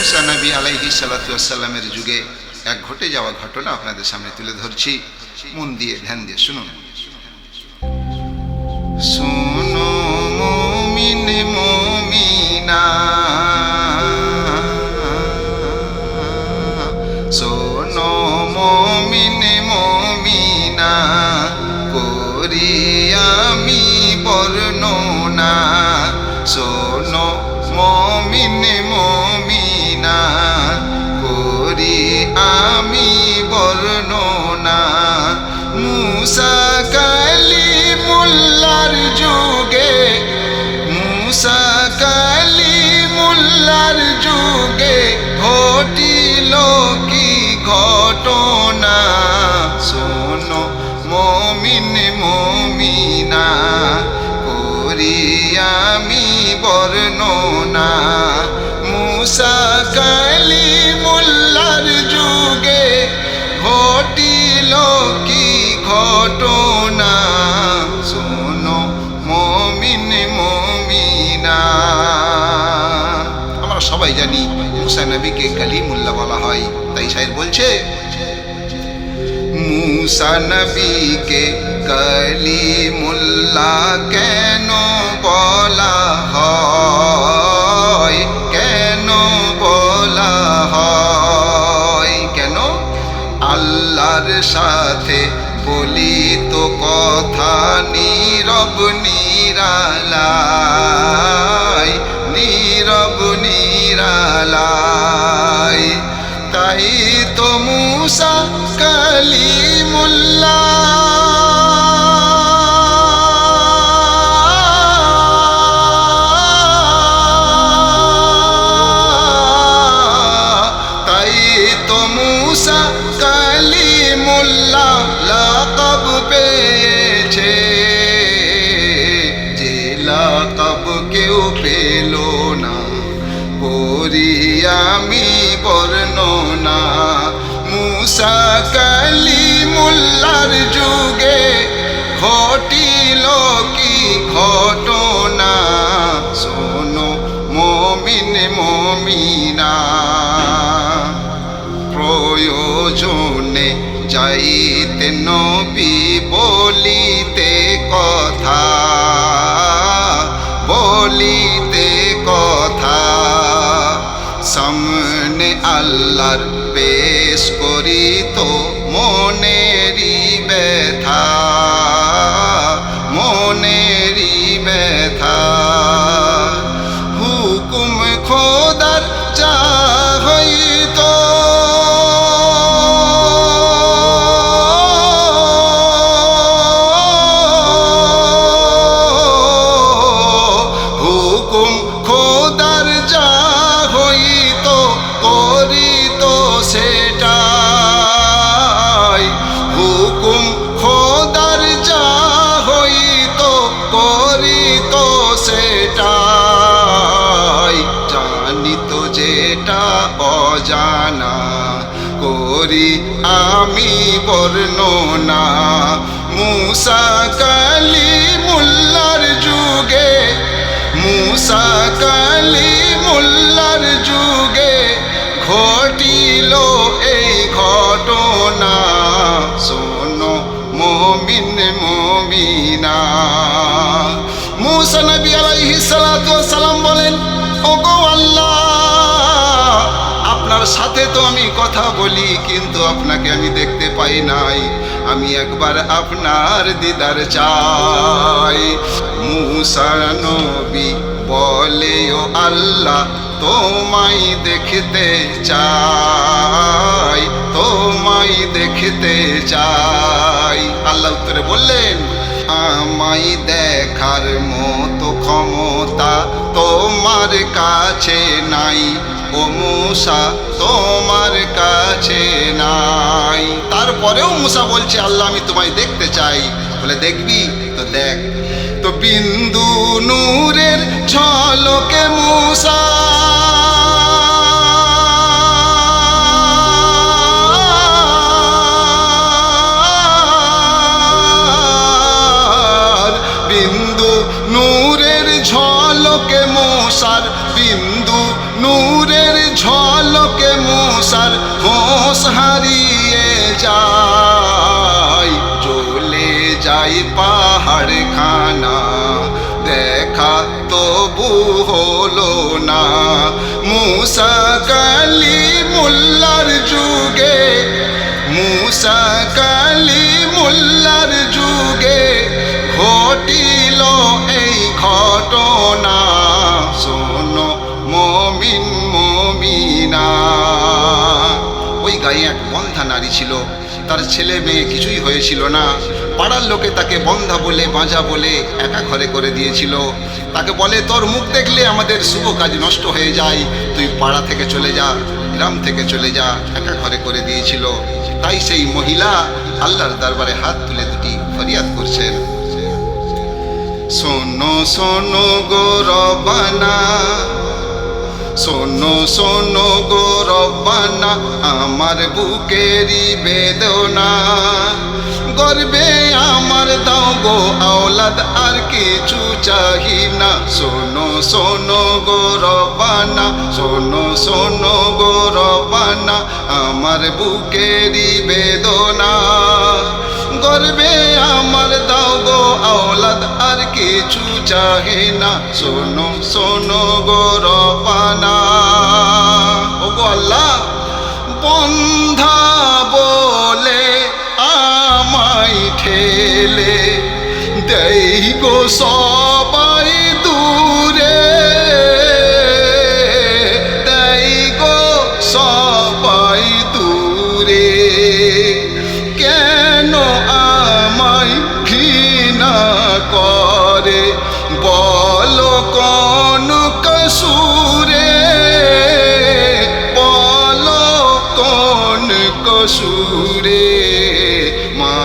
মুসা নবী আলাইহিস সালাতু ওয়াস সালামের যুগে এক ঘটে যাওয়া ঘটনা আপনাদের সামনে তুলে ধরছি। মন দিয়ে ধ্যান দিয়ে শুনুন। শোনো মুমিন মুমিনা, শোনো মুমিন মুমিনা, করি আমি বর্ণনা। শোনো মুমিন মুমিনা, করি আমি বর্ণনা। মুসা কালিমুল্লাহর যুগে, মুসা কালিমুল্লাহর যুগে ঘটিল কি ঘটনা। শোনো মুমিন মুমিনা, করি আমি বর্ণনা। মুসা কালিমুল্লাহর যুগে ঘটিল কি ঘটনা। শোনো মুমিন মুমিনা। আমরা সবাই জানি মুসা নবীকে কালিমুল্লাহ বলা হয়, তাই শায়ের বলছে মুসা নবীকে কালিমুল্লাহ কেন বলা হয়, কেন বলা হয়, কেন? আল্লাহর সাথে বলিত কথা নীরব নিরালাই, নীরব নিরালাই। তাই তো মুসা কালিমুল্লাহ, তাই তো মুসা কালিমুল্লাহ লাকাব পেয়েছে, যে লাকাব কেউ পেল না। করি আমি বর্ণনা। মুসা কালিমুল্লাহর যুগে ঘটিল কি ঘটনা। শোনো মুমিন মুমিনা, প্রয়োজনে যাইতে নবী বলিতে কথা, বলিতে কথা। সামনে আল্লাহর পেশ করিত মনেরই ব্যথা, মনেরই ব্যথা। হুকুম খোদার যা হইত, হুকুম খোদার যা হইত করিত সেটাই। হুকুম খোদার যা হইত করিত সেটাই। জানিত যেটা অজানা, করি আমি বর্ণনা। মুসা কালিমুল্লাহর যুগে, মুসা কালিমুল্লাহর যুগে ঘটিল এই ঘটনা। শোনো মুমিন মুমিনা। মুসা নবী আলাইহিস সালাতু ওয়াস সালাম বলেন, ওগো আল্লাহ, আপনার সাথে তো আমি কথা বলি, কিন্তু আপনাকে আমি দেখতে পাই নাই। আমি একবার আপনার দিদার চাই। মুসা নবী বলে, ও আল্লাহ, তোমায় দেখতে চাই, তোমায় দেখতে চাই। আল্লাহ উত্তরে বললেন, আমায় দেখার মতো ক্ষমতা তোমার কাছে নাই, ও মুসা তোমার কাছে নাই। তারপরেও মুসা বলছে, আল্লাহ আমি তোমায় দেখতে চাই। বলে, দেখবি তো দেখ। তো বিন্দু নূরের ঝলকে মুসা বিন্দু নূরের ঝলকে মুসার, বিন্দু নূরের ঝল মূসার হোশ হারিয়ে যায়, জ্বলে যায় পাহাড় খানা, দেখা তবু হলো না। মূসা কালিমুল্লাহর যুগে, মূসা কালিমুল্লাহর যুগে ঘটিল এই ঘটনা। শোনো মুমিন মুমিনা। ওই গায়ে এক বন্ধা নারী ছিল, তার ছেলে মেয়ে কিছুই হয়েছিল না। পাড়ার লোকে তাকে বন্ধা বলে বাঁজা বলে একা ঘরে করে দিয়েছিল। তাকে বলে, তোর মুখ দেখলে আমাদের শুভ কাজ নষ্ট হয়ে যায়, তুই পাড়া থেকে চলে যা, গ্রাম থেকে চলে যা, একা ঘরে করে দিয়েছিল। তাই সেই মহিলা আল্লাহর দরবারে হাত তুলে দুটি ফরিয়াদ করছেন, শোনো শোনো গো রব্বানা, শোনো শোনো গো রব্বানা, আমার বুকেরই বেদনা। গর্বে আমার দাও গো আওলাদ, আর কিছু চাহি না। শোনো শোনো গো রব্বানা, শোনো শোনো গো রব্বানা, আমার বুকেরই বেদনা। গর্বে আমার দাও গো আওলাদ, আর কিছু চাহে না। শোনো শোনো গো রব্বানা। ও গো আল্লাহ, বন্ধা বলে আমায় ঠেলে দেই গো সবাই দূরে, দেই গো সবাই দূরে। কেন আমায় ঘৃণা করে বলো কোন কসুরে, বলো কোন কসুরে। মা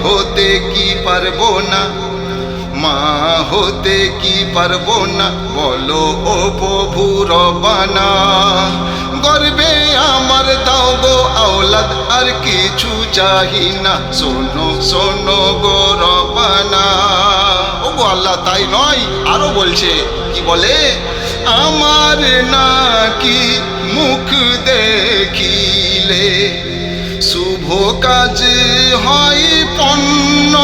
হতে কি পারবো না, মা হতে কি পারবো না, বলো ও প্রভু রব্বানা। গর্বে আমার দাও গো আওলাদ, আর কিছু চাহি না। শোনো শোনো গো রব্বানা। ও গো আল্লাহ, তাই নয়, আরো বলছে, কি বলে, আমার নাকি মুখ দেখিলে শুভ কাজ হয় পণ্য,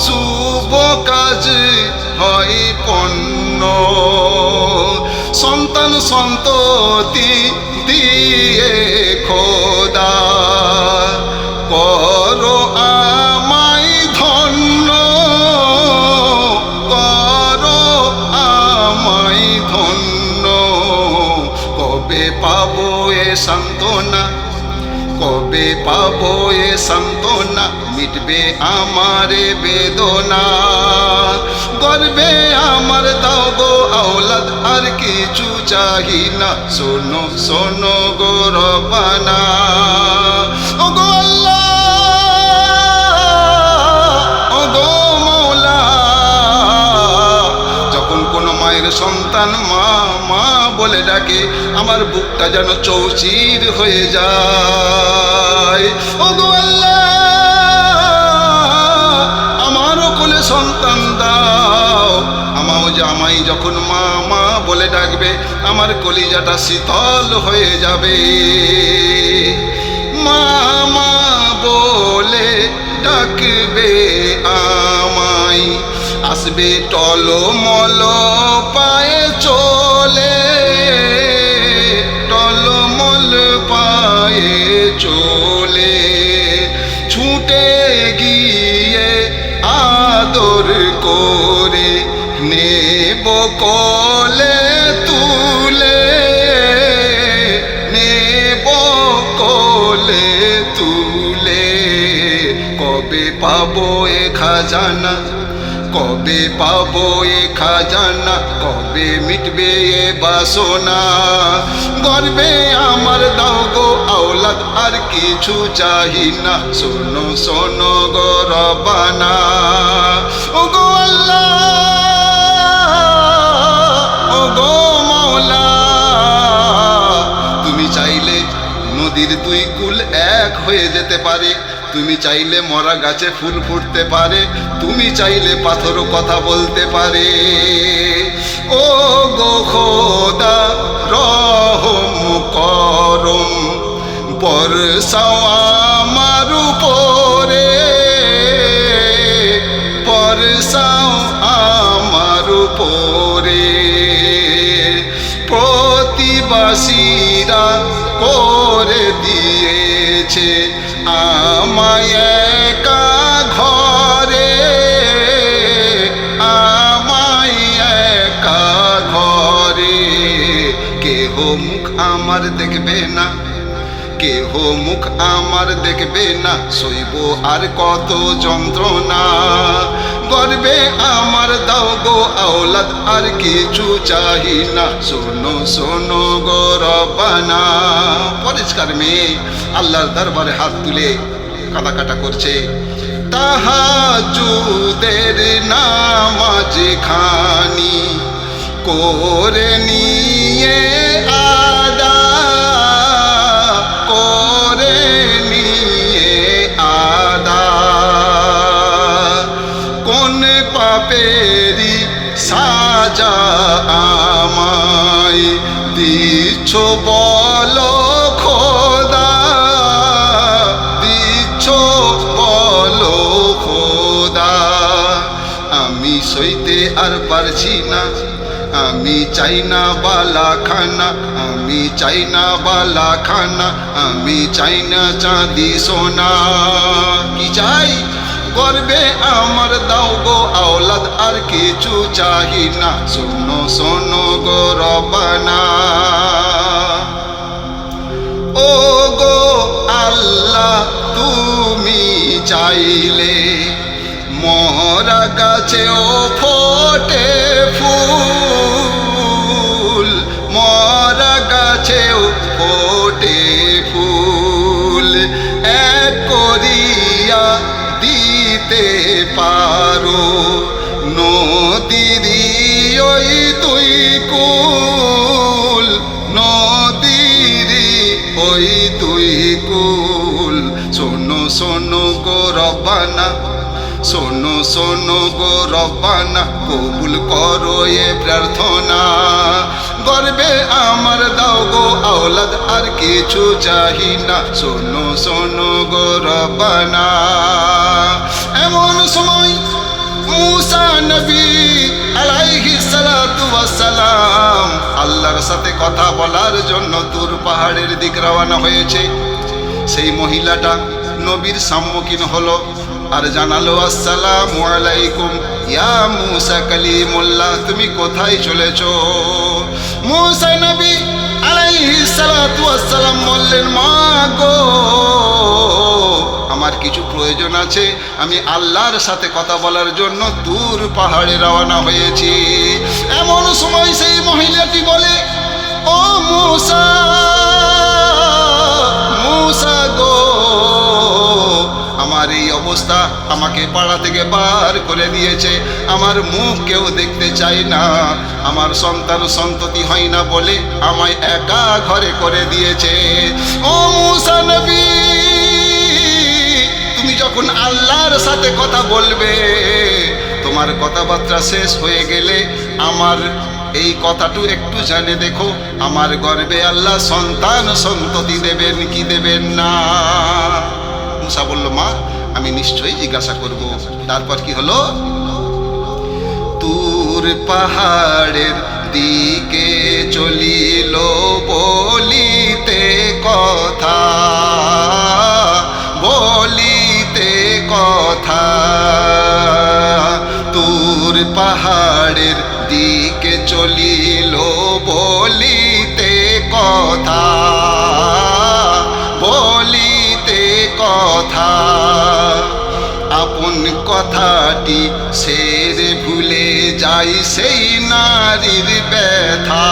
শুভ কাজ হয় পণ্য। সন্তান সন্ততি দিয়ে খোদা করো আমায় ধন্য, করো আমায় ধন্য। কবে পাবো এ সান্ত্বনা, কবে পাবো এ সান্ত্বনা, মিটবে আমার বেদনা। গর্বে আমার দাও গো আওলাদ, আর কিছু চাহি না। শোনো শোনো গো রব্বানা। ও গো আল্লাহ, ও গো মওলা, যখন কোনো মায়ের সন্তান মা মা বলে ডাকে, আমার বুকটা যেন চৌচির হয়ে যায়। ও গো আল্লাহ, আমারও কোলে সন্তান দাও। আমাই যখন মা মা বলে ডাকবে, আমার কলিজাটা শীতল হয়ে যাবে। মা মা বলে ডাকবে আমায়, আসবে টলমল পায়ে চলে, টলমল পায়ে চলে। ছুটে গিয়ে আদর করে নেব কোলে তুলে, নেব কোলে তুলে। কবে পাবো এ খাজানা, কবে পাবো এ খাজানা, কবে মিটবে এ বাসনা। গর্বে আমার দাও গো আওলাদ, আর কিছু চাহি না। শোনো শোনো গো রব্বানা। ও গো আল্লাহ, ও গো মাওলা, তুমি চাইলে নদীর দুই কুল এক হয়ে যেতে পারে, তুমি চাইলে মরা গাছে ফুল ফুটতে পারে, তুমি চাইলে পাথরও কথা বলতে পারে। ও গো খোদা রহম বর্ষাও আমার উপরে, বর্ষাও আমার উপরে। প্রতিবাসীরা করে দিয়েছে আমায় একা ঘরে, আমায় একা ঘরে। কেহ মুখ আমার দেখবে না, কেহ মুখ আমার দেখবে না, সইব আর কত যন্ত্রণা। গর্বে আমার দাও গো আওলাদ, আর কিছু চাহি না, শোনো শোনো গো রব্বানা। পরিষ্কার মেয়ে আল্লাহর দরবারে হাত তুলে কাঁদাকাটা করছে। তাহাজ্জুদের নামাজ খানি করে নিয়ে আদা, করে নিয়ে আদা। কোন পাপেরি সাজা আমায় দিচ্ছ বলো খোদা, দিচ্ছ বলো খোদা। আমি সইতে আর পারছি না, আমি চাই না বালা খানা, আমি চাই না বালা খানা, আমি চাই না চাঁদি সোনা। কি চাই? গর্বে আমার দাও গো আওলাদ, আর কিছু চাহি না, শোনো শোনো গো রব্বানা। ও গো আল্লাহ তুমি চাইলে মরা গাছেও ফোটে ফুল, মরা গাছেও ফোটে ফুল। এক করিয়া দিতে পারো নদীর ওই দুই কুল, নদীর ওই দুই কুল। শোনো শোনো গো রব্বানা, শোনো শোনো গো রব্বানা, কবুল করো এ প্রার্থনা। গর্বে আমার দাও গো আওলাদ, আর কিছু চাহি না, শোনো শোনো গো রব্বানা। এমন সময় মুসা নবী আলাইহিস সালাতু ওয়াস সালাম আল্লাহর সাথে কথা বলার জন্য তুর পাহাড়ের দিক রওনা হয়েছে। সেই মহিলাটা নবীর সম্মুখীন হলো আর জানালো, আসসালামু আলাইকুম ইয়া মুসা কালিমুল্লাহ, তুমি কোথায় চলেছো? মুসা নবী আলাইহিস সালাতু ওয়াস সালাম বললেন, মা গো আমার কিছু প্রয়োজন আছে, আমি আল্লাহর সাথে কথা বলার জন্য দূর পাহাড়ে রওনা হয়েছি। এমন সময় সেই মহিলাটি বলে, ও মুসা, মুসা গো আমার এই অবস্থা আমাকে পাড়া থেকে বার করে দিয়েছে, আমার মুখ কেউ দেখতে চায় না, আমার সন্তান সন্ততি হয় না বলে আমায় একা ঘরে করে দিয়েছে। ও মুসা নবী তুমি যখন আল্লাহর সাথে কথা বলবে, তোমার কথাবার্তা শেষ হয়ে গেলে আমার এই কথাটু একটু জানে দেখো, আমার গর্বে আল্লাহ সন্তান সন্ততি দেবেন কি দেবেন না? মুসা বলল, মা আমি নিশ্চয়ই জিজ্ঞাসা করব। তারপর কি হলো? তুর পাহাড়ের দিকে চলিল বলিতে কথা, বলিতে কথা। তুর পাহাড়ের দিকে চলিল বলিতে কথা, বলিতে কথা। আপন কথাটি সেরে ভুলে যাই সেই নারীর ব্যথা,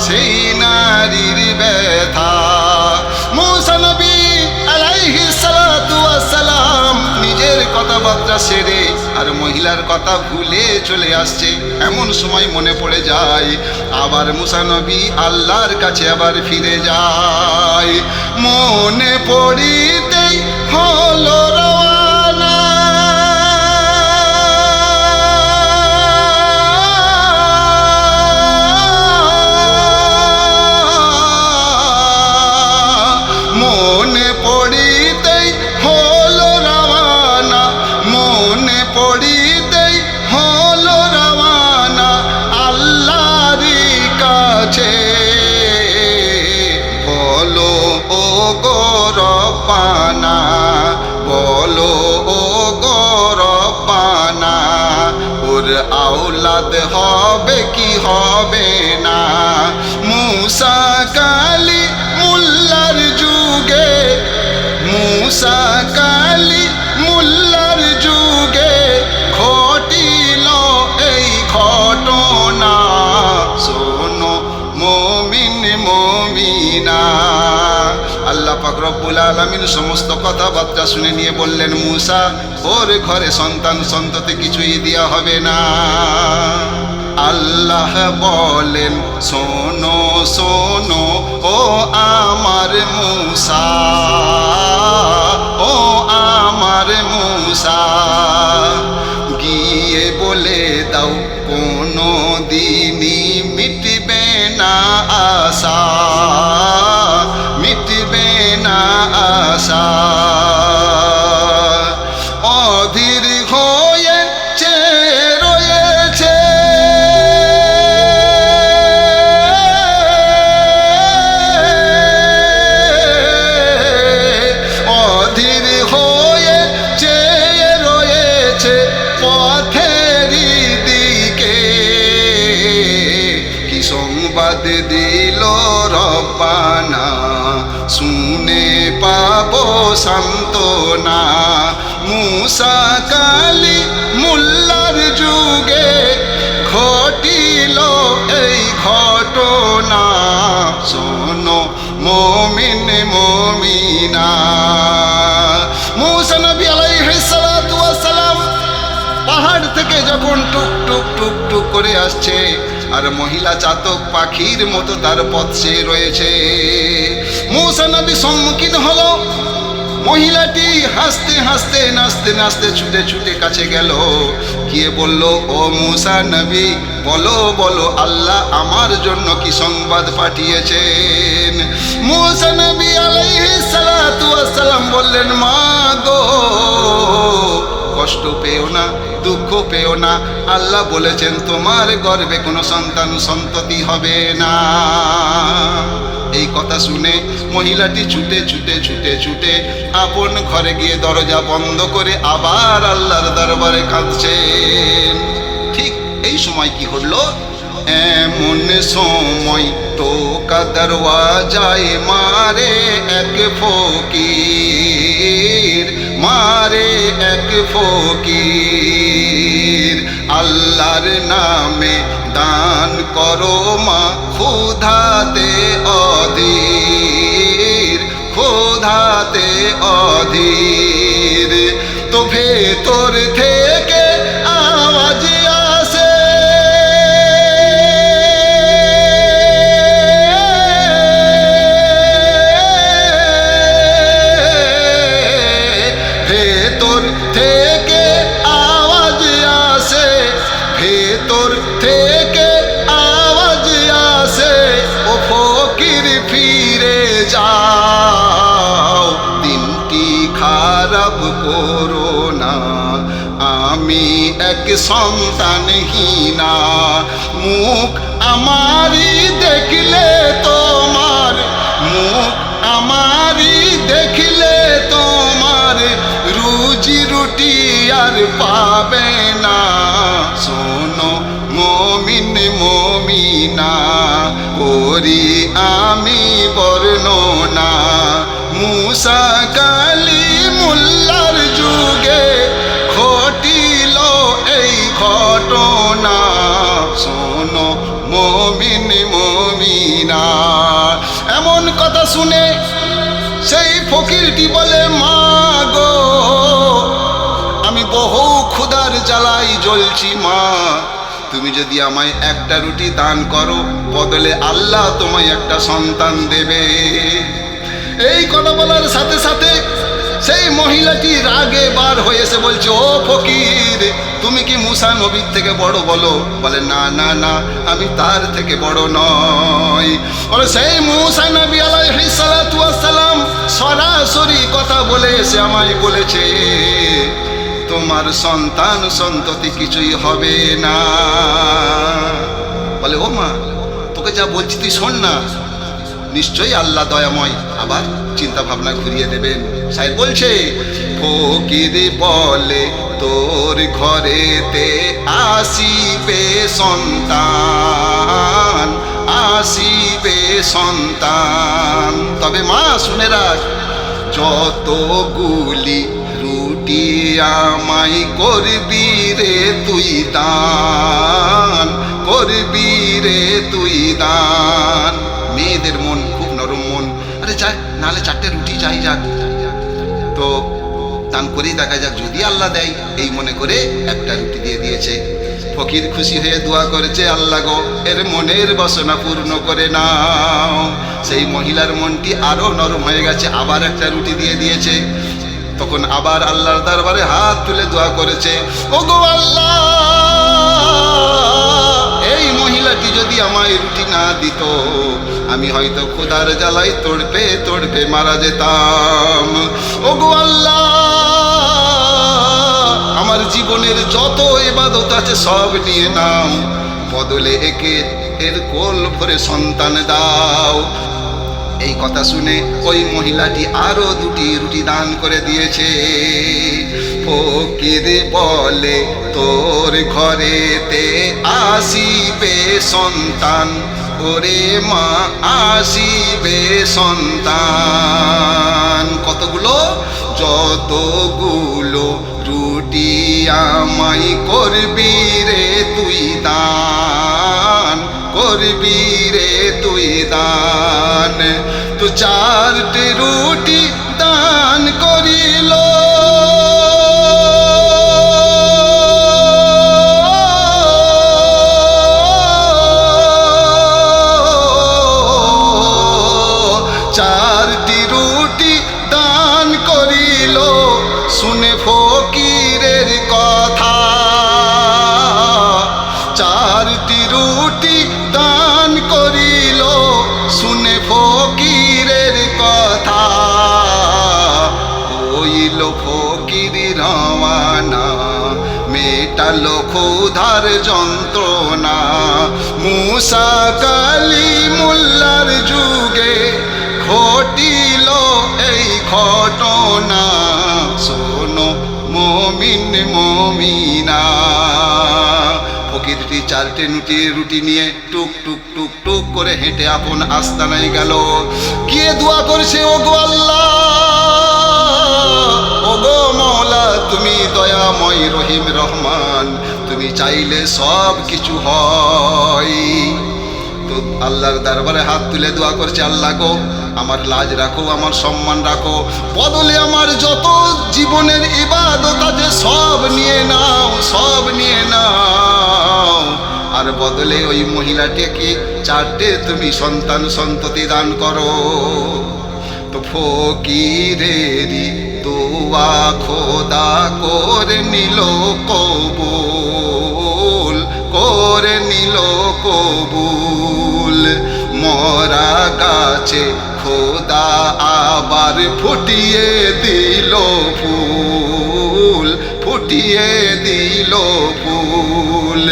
সেই নারীর ব্যথা। মুসা নবী আলাইহিস সালাতু ওয়াস সালাম নিজের কথাবার্তা সেরে আর মহিলার কথা ভুলে চলে আসছে। এমন সময় মনে পড়ে যায়, আবার মুসা নবী আল্লাহর কাছে আবার ফিরে যায়। মনে পড়িতেই হলো রওয়ানা, কাছে, বলো ও গো রব্বানা, বলো ও গো রব্বানা, ওর আওলাদ হবে কি হবে না। মুসা কালি মুল্লার যুগে, মুসা কালি মুল্লার যুগে ঘটিল এই ঘটনা, শোনো মুমিন মুমিনা। আল্লাহ পাক রব্বুল আলামিন সমস্ত কথাবার্তা শুনে নিয়ে বললেন, মুসা, ওর ঘরে সন্তান সন্ততি কিছুই দেওয়া হবে না। আল্লাহ বলেন, শোনো শোনো ও আমার মুসা, ও আমার মুসা, গিয়ে বলে দাও কোনো দিনই মিটবে না আশা, মিটবে না আশা। অধীর হয়ে চেয়ে রয়েছে, অধীর হয়ে চেয়ে রয়েছে পথেরই দিকে। কি সংবাদ দিল রব্বানা, শুনে পাবো সান্ত্বনা। মুসা কালি মুল্লার যুগে ঘটিল এই ঘটনা, শোনো মুমিন মুমিনা। মুসা নবী আলাইহিস সালাতু ওয়াস সালাম পাহাড় থেকে যখন টুক টুক টুক টুক করে আসছে, আর মহিলা চাতক পাখির মতো তার পথ সে রয়েছে, মুসা নবী সম্মুখীন হলো। মহিলাটি হাসতে হাসতে নাচতে নাচতে ছুটে ছুটে কাছে গেল, গিয়ে বলল, ও মুসা নবী, বলো বলো আল্লাহ আমার জন্য কি সংবাদ পাঠিয়েছেন। মুসা নবী আলাইহিস সালাতু ওয়াস সালাম বললেন, মা গো, কষ্ট পেও না, দুঃখ পেও না, আল্লাহ বলেছেন তোমার গর্ভে কোনো সন্তান সন্ততি হবে না। এই কথা শুনে মহিলাটি ছুটে ছুটে ছুটে ছুটে আপন ঘরে গিয়ে দরজা বন্ধ করে আবার আল্লাহর দরবারে কাঁদছেন। ঠিক এই সময় কি হলো, এমন সময় টোকা দরওয়াজায় মারে এক ফকির, মারে এক ফকির। আল্লাহর নামে দান করো মা, ক্ষুধাতে অধীর, ক্ষুধাতে অধীর। তো ভেতর থেকে আওয়াজ আসে, ভেতর থেকে আওয়াজ আসে, ভেতর থেকে আওয়াজ আসে, ও ফকির ফিরে যাও, দিনটি খারাপ করো না, আমি এক সন্তানহীনা। মুখ আমারই দেখলে তোমার, মুখ আমারই দেখলে তোমার রুজি রুটি আর পাবে না। শোনো মুমিন মুমিনা, করি আমি বর্ণনা। মুসা কালি মুল্লার যুগে ঘটিল এই ঘটনা, শোনো মুমিন মুমিনা। এমন কথা শুনে সেই ফকিরটি বলে, মা গো, আমি বহু ক্ষুধার জ্বালাই জ্বলছি মা, তুমি যদি আমায় একটা রুটি দান করো, বদলে আল্লাহ তোমায় একটা সন্তান দেবে। এই কথা বলার সাথে সাথে সেই মহিলাটি রাগে বার হয়ে এসে বলছে, ও ফকির, তুমি কি মুসা নবীর থেকে বড়? বলো। বলে, না না না, আমি তার থেকে বড় নই। বলে, সেই মুসা নবী আলাইহিস সালাতু ওয়াস সালাম সরাসরি কথা বলে এসে আমায় বলেছে, তোমার সন্তান সন্ততি কিছুই হবে না। বলে, ও মা, তোকে যা বলছি তুই শোন না, নিশ্চয়ই আল্লাহ দয়াময় আবার চিন্তা ভাবনা ঘুরিয়ে দেবেন। সাহেব বলছে, ফকির বলে তোর ঘরেতে আসিবে সন্তান, আসিবে সন্তান। তবে মা শুনে রাখ, যতগুলি রুটি আমায় করবি রে তুই দান, করবি রে তুই দান। মেয়েদের মন খুব নরম মন, আরে যাক নাহলে 4টে রুটি যাই যাক, তো দান করেই দেখা যাক যদি আল্লাহ দেয়, এই মনে করে একটা রুটি দিয়ে দিয়েছে। ফকির খুশি হয়ে দোয়া করেছে, আল্লাহ গো এর মনের বাসনা পূর্ণ করে নাও। সেই মহিলার মনটি আরো নরম হয়ে গেছে, আবার একটা রুটি দিয়ে দিয়েছে। তখন আবার আল্লাহর দরবারে হাত তুলে দোয়া করেছে, ওগো আল্লাহ, এই মহিলাটি যদি আমায় রুটি না দিত, আমি হয়তো ক্ষুধার জ্বালায় তড়পে তড়পে মারা যেতাম। ওগো আল্লাহ, আমার জীবনের যত ইবাদত আছে সব নিয়ে নাও, বদলে একে এর কোল ভরে সন্তান দাও। এই কথা শুনে ওই মহিলাটি আরো 2টি রুটি দান করে দিয়েছে। ফকির বলে তোর ঘরেতে আসিবে সন্তান, ওরে মা আসিবে সন্তান। কতগুলো? যতগুলো রুটি আমায় করবি রে তুই দান, করবি রে তুই দান। তো 4টে রুটি দান করিল, শুনে ফকিরের কথা। 4টি রুটি দান করিল, শুনে ফকিরের কথা। হইল ফকির রওয়ানা, মেটালো ক্ষুধার যন্ত্রণা। মুসা কালিমুল্লার যুগে ঘটিল এই ঘটনা, শোনো মুমিন মুমিনা। ফকিরটি 4টে রুটি নিয়ে টুক টুক টুক টুক করে হেঁটে আপন আস্তানায় গেল। গিয়ে দোয়া করছে, ওগো আল্লাহ, ওগো মওলা, তুমি দয়াময় রহিম রহমান, তুমি চাইলে সব কিছু হয়। তো আল্লাহর দরবারে হাত তুলে দোয়া করছে, আল্লাহ গো আমার লাজ রাখো, আমার সম্মান রাখো, বদলে আমার যত জীবনের ইবাদত আছে সব নিয়ে নাও, সব নিয়ে নাও। আর বদলে ওই মহিলাটিকে 4টে তুমি সন্তান সন্ততি দান করো। তো ফকিরেরই দোয়া খোদা করে নিল কবুল, করে নিল কবুল। মরা গাছে খোদা আবার ফুটিয়ে দিল ফুল, ফুটিয়ে দিল ফুল।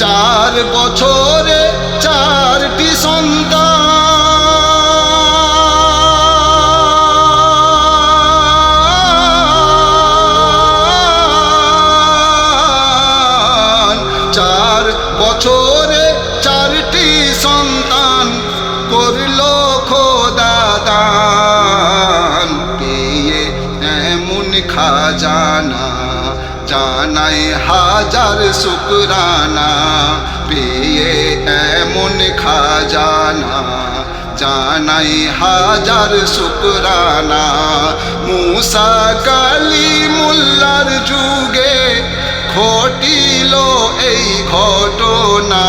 4 বছরে 4টি সন্তান, 4 বছরে 4টি সন্তান করল খোদা দান। পেয়ে এমন খাজানা, জানাই হাজার শুকরানা। পেয়ে এমন খাজানা, জানাই হাজার শুকরানা। মুসা কালিমুল্লার যুগে ঘটিল এই ঘটনা,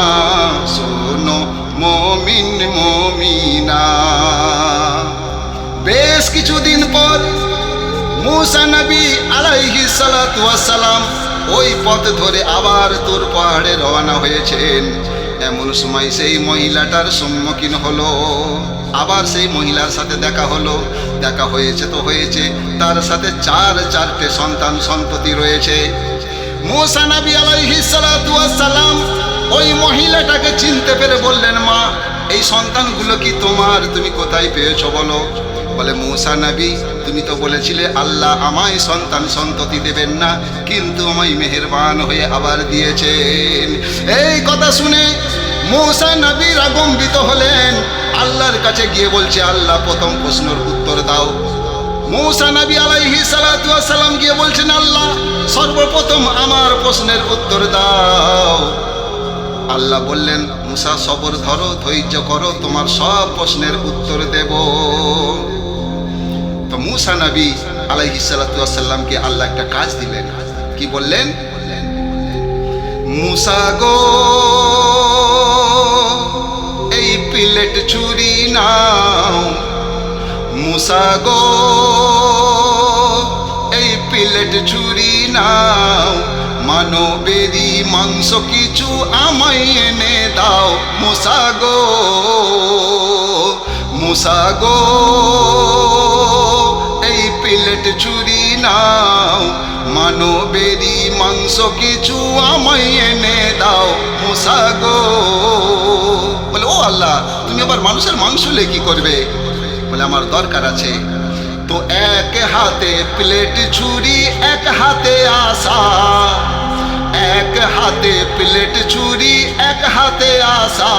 শোনো মুমিন মুমিনা। বেশ কিছুদিন পর মুসা নবী আলাইহিস সালাতু ওয়াস সালাম ওই পথ ধরে আবার তুর পাহাড়ে রওনা হয়েছেন। এমন সময় সেই মহিলাটার সম্মুখীন হলো। আবার সেই মহিলার সাথে দেখা হলো। দেখা হয়েছে তো হয়েছে, তার সাথে 4টে সন্তান সন্ততি রয়েছে। মুসা নবী আলাইহিস সালাতু ওয়াস সালাম ওই মহিলাটাকে চিনতে পেরে বললেন, মা এই সন্তানগুলো কি তোমার? তুমি কোথায় পেয়েছো বলো। বলে, মূসা নবী, তুমি তো বলেছিলে আল্লাহ আমায় সন্তান সন্ততি দেবেন না, কিন্তু আমায় মেহেরবান হয়ে আবার দিয়েছেন। এই কথা শুনে মূসা নবী রাগম্বিত হলেন, আল্লাহর কাছে গিয়ে বলছে, আল্লাহ প্রথম প্রশ্নের উত্তর দাও। মূসা নবী আলাইহিস সালাতু ওয়াস সালাম গিয়ে বলছেন, আল্লাহ সর্বপ্রথম আমার প্রশ্নের উত্তর দাও। আল্লাহ বললেন, মূসা সবর ধরো, ধৈর্য করো, তোমার সব প্রশ্নের উত্তর দেব। তো মূসা নবী আলাইহিস সালাতু ওয়াস সালামকে আল্লাহ একটা কাজ দিলেন। কি বললেন? মূসা গো, এই প্লেট ছুরি নাও। মূসা গো, এই প্লেট ছুরি নাও। মানবেরই মাংস কিছু আমায় এনে দাও। মূসা গো, মূসা গো, এই প্লেট ছুরি নাও। মানবেরই মাংস কিছু আমায় এনে দাও। মূসা গো। বলে, ও আল্লাহ, তুমি আবার মানুষের মাংস লে কি করবে? বলে, আমার দরকার আছে। তো এক হাতে প্লেট ছুরি, এক হাতে আশা। এক হাতে প্লেট ছুরি, এক হাতে আশা।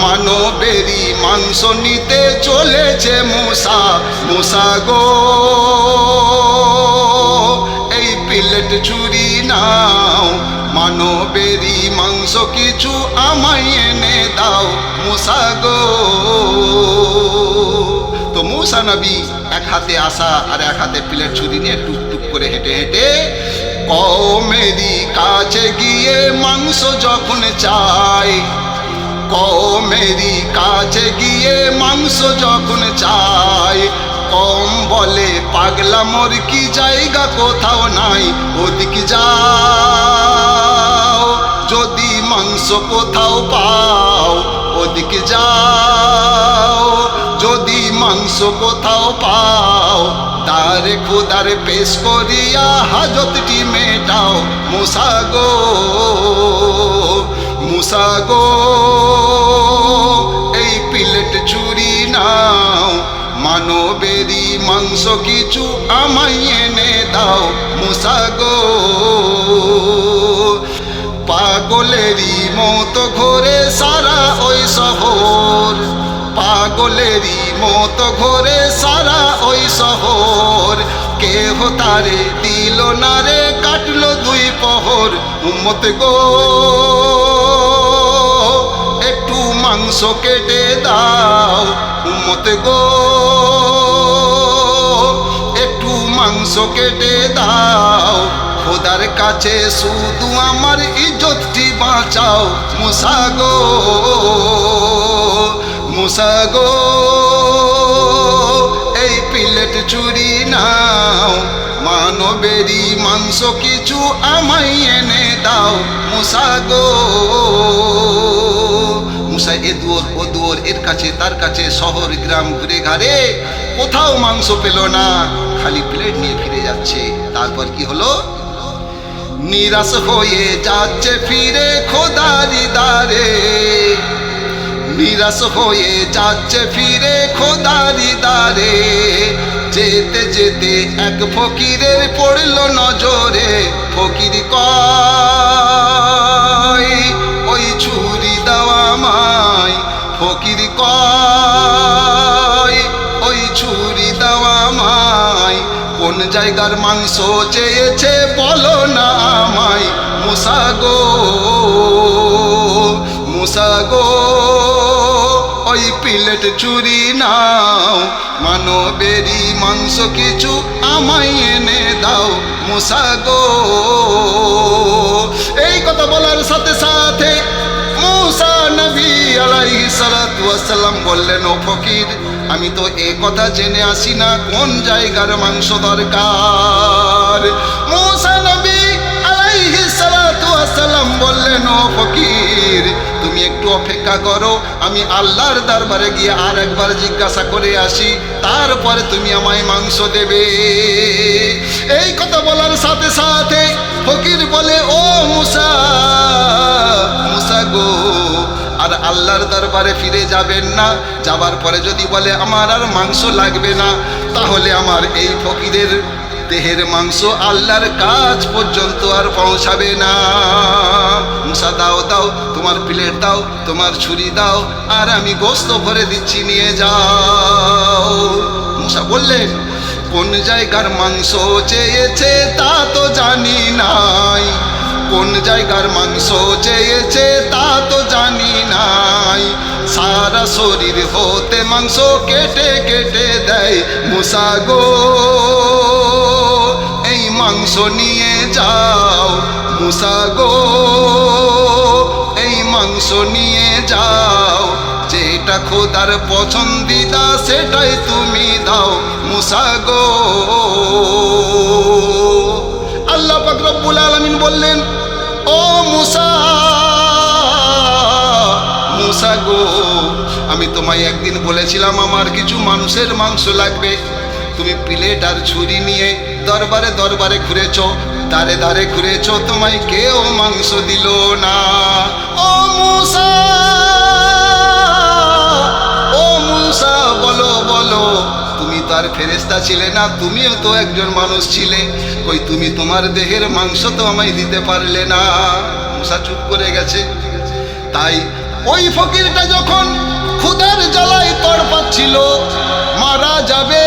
মানবেরই মাংস নিতে চলেছে মূসা। মূসা গো, এই প্লেট ছুরি নাও। মানবেরই মাংস কিছু আমায় এনে দাও। মূসা গো। তো মূসা নবী এক হাতে আশা আর এক হাতে প্লেট ছুরি নিয়ে টুকটুক করে হেঁটে হেঁটে কওমেরই কাছে গিয়ে মাংস যখন চায়, কওমেরই কাছে গিয়ে মাংস যখন চায়, কম বলে, পাগলা মোর কি জায়গা কোথাও নাই, ওদিকে যাও যদি মাংস কোথাও পাও। ওদিকে যাও যদি মাংস কোথাও পাও। দারে খোদারে পেশ করিয়া হাজতটি মেটাও। মূসা গো, মূসা গো, এই প্লেট ছুরি নাও। মানবেরই মাংস কিছু আমায় এনে দাও। মূসা গো। পাগলেরই মতো ঘোরে সারা ওই শহর। পাগলেরই মতো ঘোরে সারা ওই শহর। কেহ তারে দিল না রে, কাটলো দুই পহর। উম্মত গো, একটু মাংস কেটে দাও। উম্মত গো, একটু মাংস কেটে দাও। খোদার কাছে শুধু আমার ইজ্জতটি বাঁচাও। মূসা গো, মূসা গো, এই প্লেট ছুরি নাও। মানবেরই মাংস কিছু আমায় এনে দাও। মূসা গো। মূসা এ দুয়ার ও দুয়ার, এর কাছে তার কাছে, শহর গ্রাম ঘুরে ঘাড়ে কোথাও মাংস পেল না, খালি প্লেট নিয়ে ফিরে যাচ্ছে। তারপর কি হলো? নিরাশ হয়ে যাচ্ছে ফিরে খোদারি দারে। নিরাশ হয়ে যাচ্ছে ফিরে খোদারি দারে। যেতে যেতে এক ফকিরের পড়ল নজরে। ফকির কয়, ওই ছুরি দেওয়া আমায়। ফকির কয়, ওই ছুরি দেওয়া আমায়। কোন জায়গার মাংস চেয়েছে বলো না আমায়। মূসা গো, মূসা গো, ওই প্লেট ছুরি নাও। মানবেরই মাংস কিছু আমায় এনে দাও। মূসা গো। এই কথা বলার সাথে সাথে মূসা নবী আলাইহিস সালাতু ওয়াস সালাম বললেন, ও ফকির, আমি তো এ কথা জেনে আসি না কোন জায়গার মাংস দরকার। মূসা নবী আলাইহিস সালাতু ওয়াস সালাম বললেন, ও ফকির, তুমি একটু অপেক্ষা করো, আমি আল্লাহর দরবারে গিয়ে আর একবার জিজ্ঞাসা করে আসি, তারপরে তুমি আমায় মাংস দেবে। এই কথা বলার সাথে সাথে ফকির বলে, ও মূসা, মূসা গো। আর আল্লাহর দরবারে ফিরে যাবেন না, যাবার পরে যদি বলে আমার আর মাংস লাগবে না, তাহলে আমার এই ফকিরের দেহের মাংস আল্লাহর কাছ পর্যন্ত আর পৌঁছাবে না। মুসা দাও দাও, তোমার প্লেট দাও, তোমার ছুরি দাও, আর আমি গোস্ত ভরে দিচ্ছি, নিয়ে যাও। মুসা বললেন, কোন জায়গার মাংস চেয়েছে তা তো জানি নাই, কোন জায়গার মাংস চেয়েছে তা তো জানি নাই, সারা শরীর হতে মাংস কেটে কেটে দেয় মুসা গো। এই মাংস নিয়ে যাও মুসা গো, এই মাংস নিয়ে যাও, যেটা খোদার পছন্দিদা সেটাই তুমি দাও মুসা গো। আল্লাহ পাক রব্বুল আলামিন বললেন, ও মুসা, মুসা গো, আমি তোমায় একদিন বলেছিলাম আমার কিছু মানুষের মাংস লাগবে, তুমি প্লেট আর ছুরি নিয়ে দরবারে দরবারে ঘুরেছো, দাঁড়ে দাঁড়ে ঘুরেছো, তোমায় কেউ মাংস দিল না। ও মুসা, ও মুসা, বলো বলো, তুমি তো আর ফেরেশতা ছিলে না, তুমিও তো একজন মানুষ ছিলে, কই তুমি তোমার দেহের মাংস তো আমায় দিতে পারলে না। মুসা চুপ করে গেছে। তাই ওই ফকিরটা যখন ক্ষুধার জ্বালায় তড়পাচ্ছিল, মারা যাবে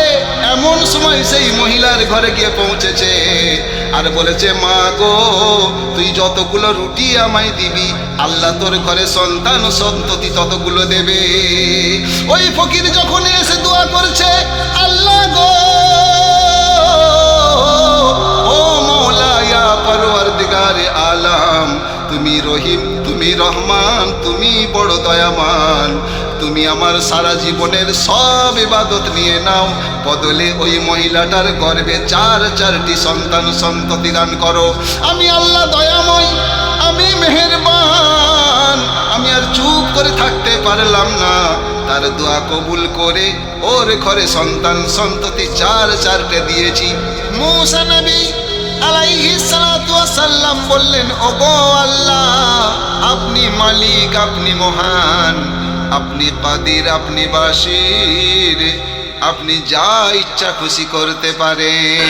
এমন সময় সেই মহিলার ঘরে গিয়ে পৌঁছেছে আর বলেছে, মা গো, তুই যতগুলো রুটি আমায় দিবি, আল্লাহ তোর ঘরে সন্তান সন্ততি ততগুলো দেবে। ওই ফকির যখন এসে দোয়া করছে, আল্লাহ গো, ও মওলা ইয়া পরওয়ারদিগারে আলাম, তুমি রহিম, তুমি রহমান, তুমি বড় দয়াবান, তুমি আমার সারা জীবনের সব ইবাদত নিয়ে নাও, বদলে ওই মহিলাটার গর্ভে চারটি সন্তান সন্ততি দান করো। আমি আল্লাহ দয়াময়, আমি মেহেরবান, আমি আর চুপ করে থাকতে পারলাম না, তার দোয়া কবুল করে ওর ঘরে সন্তান সন্ততি চারটে দিয়েছি। মুসা নবী আলাইহিস সালাতু ওয়াস সালাম বললেন, ওগো আল্লাহ, আপনি মালিক, আপনি মহান, আপনি কাদির, আপনি বাসির, আপনি যা ইচ্ছা খুশি করতে পারেন।